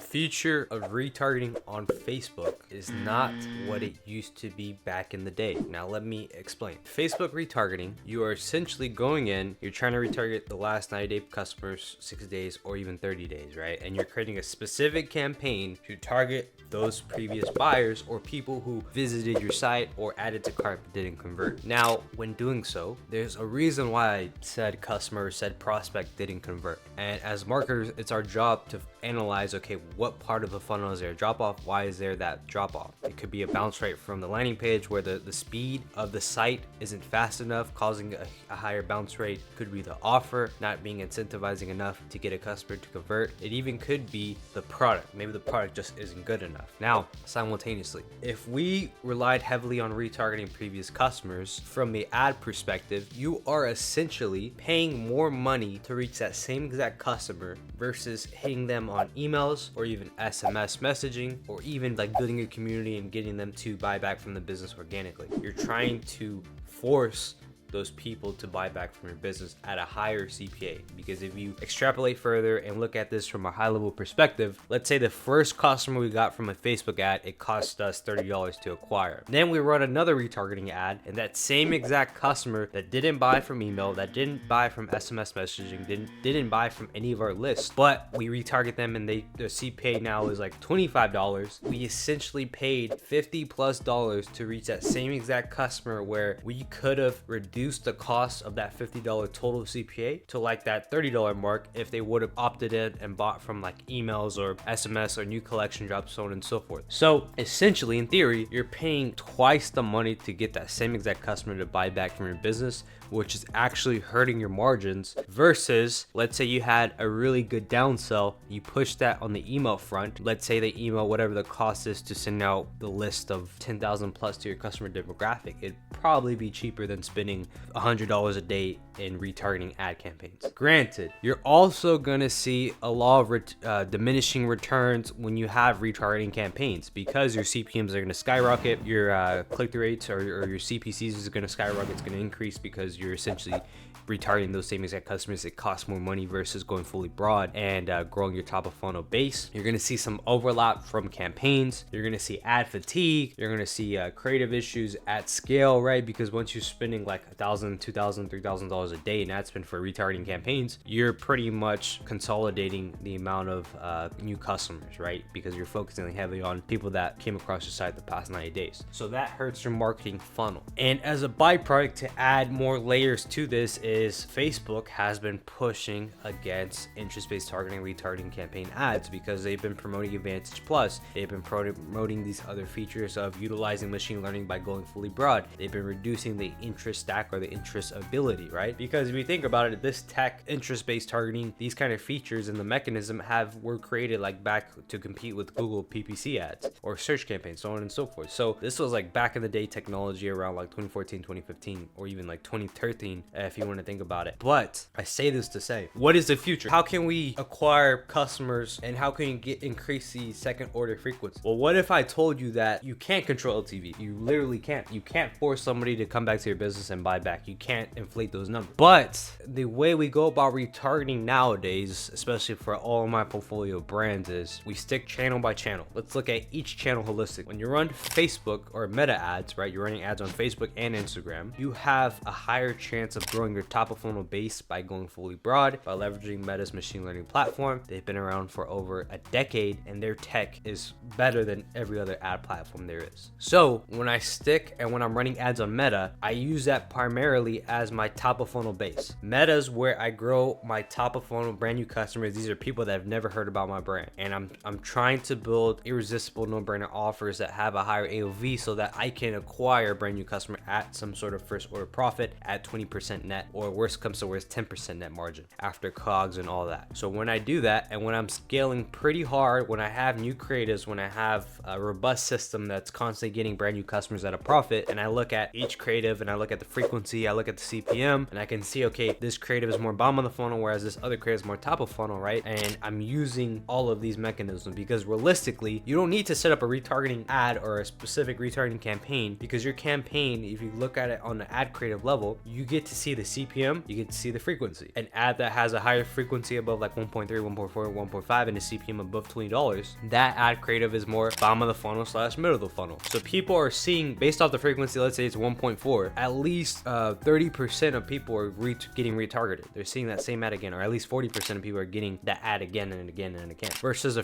future of retargeting on Facebook is not what it used to be back in the day. Now let me explain. Facebook retargeting, you are essentially going in, you're trying to retarget the last 90-day customers, 6 days, or even 30 days, right? And you're creating a specific campaign to target those previous buyers or people who visited your site or added to cart but didn't convert. Now, when doing so, there's a reason why said customer, said prospect didn't convert. And as marketers, it's our job to analyze, okay, what part of the funnel is there a drop off? Why is there that drop off? It could be a bounce rate from the landing page where the speed of the site isn't fast enough, causing a higher bounce rate. Could be the offer not being incentivizing enough to get a customer to convert. It even could be the product. Maybe the product just isn't good enough. Now, simultaneously, if we relied heavily on retargeting previous customers, from the ad perspective, you are essentially paying more money to reach that same exact customer versus hitting them on emails or even SMS messaging, or even like building a community and getting them to buy back from the business organically. You're trying to force those people to buy back from your business at a higher CPA. Because if you extrapolate further and look at this from a high level perspective, let's say the first customer we got from a Facebook ad, it cost us $30 to acquire. Then we run another retargeting ad, and that same exact customer that didn't buy from email, that didn't buy from SMS messaging, didn't buy from any of our lists, but we retarget them and the CPA now is like $25. We essentially paid $50+ to reach that same exact customer, where we could have reduced the cost of that $50 total CPA to like that $30 mark if they would have opted in and bought from like emails or SMS or new collection drops, so on and so forth. So essentially, in theory, you're paying twice the money to get that same exact customer to buy back from your business, which is actually hurting your margins, versus let's say you had a really good downsell, you push that on the email front. Let's say the email, whatever the cost is to send out the list of 10,000 plus to your customer demographic, it'd probably be cheaper than spending $100 a day in retargeting ad campaigns. Granted, you're also gonna see a law of diminishing returns when you have retargeting campaigns, because your CPMs are gonna skyrocket, your click-through rates or your CPCs is gonna skyrocket, it's gonna increase because you're essentially retargeting those same exact customers. It costs more money versus going fully broad and growing your top of funnel base. You're gonna see some overlap from campaigns. You're gonna see ad fatigue. You're gonna see creative issues at scale, right? Because once you're spending like $1,000, $2,000, $3,000 a day in ad spend for retargeting campaigns, you're pretty much consolidating the amount of new customers, right? Because you're focusing heavily on people that came across your site the past 90 days. So that hurts your marketing funnel. And as a byproduct, to add more layers to this, is Facebook has been pushing against interest-based targeting, retargeting campaign ads, because they've been promoting Advantage Plus. They've been promoting these other features of utilizing machine learning by going fully broad. They've been reducing the interest stack or the interest ability, right? Because if you think about it, this tech, interest-based targeting, these kind of features and the mechanism were created like back to compete with Google PPC ads or search campaigns, so on and so forth. So this was like back in the day technology around like 2014, 2015, or even like 2013, if you want to think about it. But I say this to say, what is the future? How can we acquire customers, and how can you increase the second order frequency? Well, what if I told you that you can't control LTV? You literally can't. You can't force somebody to come back to your business and buy back. You can't inflate those numbers. But the way we go about retargeting nowadays, especially for all of my portfolio brands, is we stick channel by channel. Let's look at each channel holistic. When you run Facebook or meta ads, right? You're running ads on Facebook and Instagram. You have a higher chance of growing your top of funnel base by going fully broad, by leveraging Meta's machine learning platform. They've been around for over a decade, and their tech is better than every other ad platform there is. So when I stick and when I'm running ads on Meta, I use that primarily as my top of funnel base. Meta's where I grow my top of funnel brand new customers. These are people that have never heard about my brand, and I'm trying to build irresistible no-brainer offers that have a higher AOV so that I can acquire a brand new customer at some sort of first order profit at 20% net, or worst comes to worst, 10% net margin after COGS and all that. So when I do that, and when I'm scaling pretty hard, when I have new creatives, when I have a robust system that's constantly getting brand new customers at a profit, and I look at each creative and I look at the frequency, I look at the CPM, and I can see, okay, this creative is more bottom of the funnel, whereas this other creative is more top of funnel, right? And I'm using all of these mechanisms because realistically, you don't need to set up a retargeting ad or a specific retargeting campaign, because your campaign, if you look at it on the ad creative level, you get to see the CPM, you get to see the frequency. An ad that has a higher frequency above like 1.3, 1.4, 1.5 and a CPM above $20, that ad creative is more bottom of the funnel / middle of the funnel. So people are seeing, based off the frequency, let's say it's 1.4, at least 30% of people are getting retargeted. They're seeing that same ad again, or at least 40% of people are getting that ad again and again and again. Versus a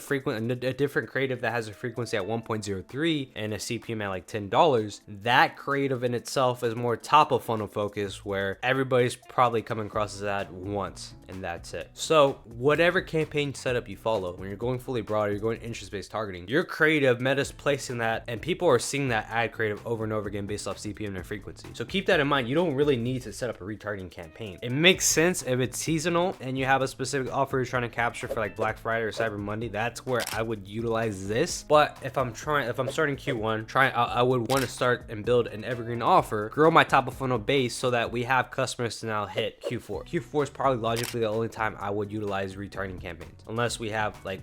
different creative that has a frequency at 1.03 and a CPM at like $10, that creative in itself is more top of funnel focused, where everybody's probably coming across this ad once and that's it. So whatever campaign setup you follow, when you're going fully broad or you're going interest-based targeting, your creative, Meta's placing that, and people are seeing that ad creative over and over again based off CPM and frequency. So keep that in mind. You don't really need to set up a retargeting campaign. It makes sense if it's seasonal and you have a specific offer you're trying to capture for like Black Friday or Cyber Monday. That's where I would utilize this. But if I'm starting Q1, I would want to start and build an evergreen offer, grow my top of funnel base so that we have customers to now hit Q4. Q4 is probably logically the only time I would utilize retargeting campaigns, unless you have a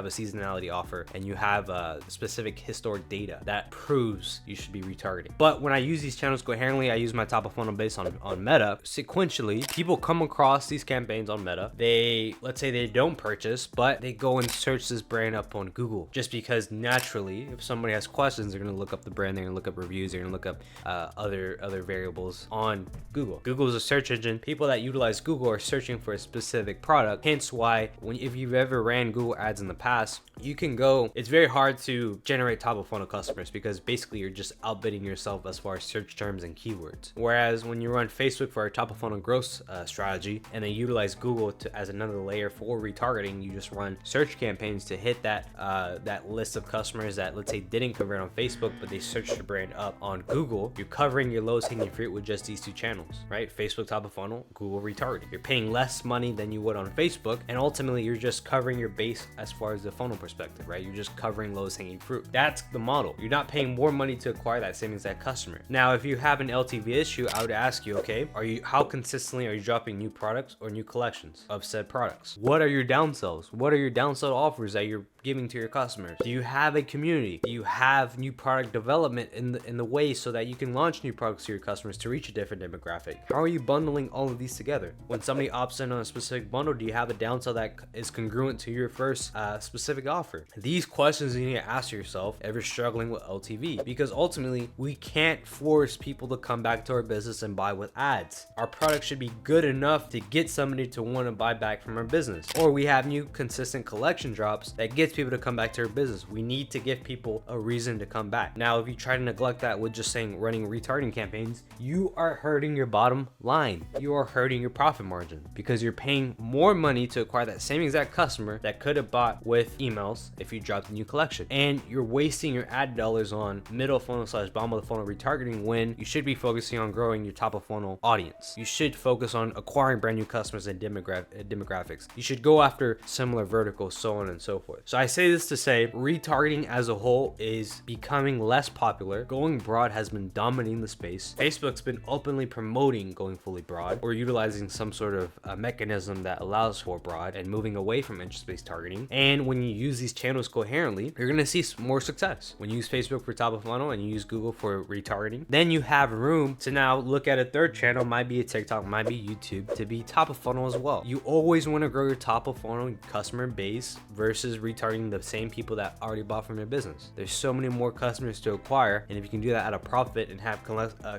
seasonality offer and you have specific historic data that proves you should be retargeting. But when I use these channels coherently, I use my top of funnel base on Meta. Sequentially, people come across these campaigns on Meta. Let's say they don't purchase, but they go and search this brand up on Google, just because naturally, if somebody has questions, they're going to look up the brand, they're going to look up reviews, they're going to look up other variables on Google. Google is a search engine. People that utilize Google are searching for a specific product. Hence why if you've ever ran Google ads in the past, it's very hard to generate top of funnel customers, because basically you're just outbidding yourself as far as search terms and keywords. Whereas when you run Facebook for a top of funnel growth strategy, and then utilize Google as another layer for retargeting, you just run search campaigns to hit that list of customers that, let's say, didn't convert on Facebook, but they searched the brand up on Google. You're covering your lowest hanging fruit with just these two channels, right? Facebook top of funnel, Google retargeting. You're paying less money than you would on Facebook, and ultimately you're just covering your base as far as the funnel perspective, right? You're just covering lowest hanging fruit. That's the model. You're not paying more money to acquire that same exact customer. Now, if you have an LTV issue, I would ask you, okay, how consistently are you dropping new products or new collections of said products? What are your downsells? What are your downsell offers that you're giving to your customers? Do you have a community? Do you have new product development in the way so that you can launch new products to your customers to reach a different demographic? How are you bundling all of these together? When somebody opts in on a specific bundle, do you have a downsell that is congruent to your first specific offer? These questions you need to ask yourself if you're struggling with LTV, because ultimately we can't force people to come back to our business and buy with ads. Our product should be good enough to get somebody to want to buy back from our business, or we have new consistent collection drops that gets people to come back to our business. We need to give people a reason to come back. Now, if you try to neglect that with just running retargeting campaigns, you are hurting your bottom line. You are hurting your profit margin, because you're paying more money to acquire that same exact customer that could have bought with emails if you dropped a new collection, and you're wasting your ad dollars on middle funnel / bottom of the funnel retargeting, when you should be focusing on growing your top of funnel audience. You should focus on acquiring brand new customers and demographics. You should go after similar verticals, so on and so forth. So I say this to say, retargeting as a whole is becoming less popular. Going broad has been dominating the space. Facebook's been openly promoting going fully broad, or utilizing some sort of mechanism that allows for broad and moving away from interest-based targeting. And when you use these channels coherently, you're going to see more success. When you use Facebook for top of funnel and you use Google for retargeting, then you have room to now look at a third channel, might be a TikTok, might be YouTube, to be top of funnel as well. You always want to grow your top of funnel customer base versus retargeting the same people that already bought from your business. There's so many more customers to acquire, and if you can do that at a profit and have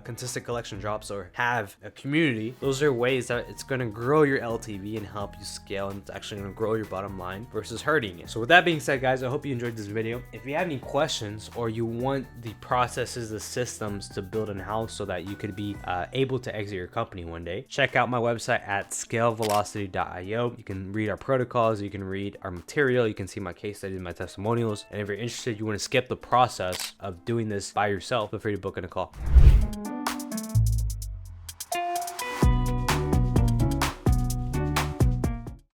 consistent collection drops or have a community, those are ways that it's going to grow your LTV and help you scale, and it's actually going to grow your bottom line versus hurting it. So with that being said, guys, I hope you enjoyed this video. If you have any questions, or you want the processes, the systems to build in-house so that you could be able to exit your company one day, check out my website at scalevelocity.io. You can read our protocols, you can read our material, you can see my case studies, my testimonials, and if you're interested, you want to skip the process of doing this by yourself, feel free to book in a call.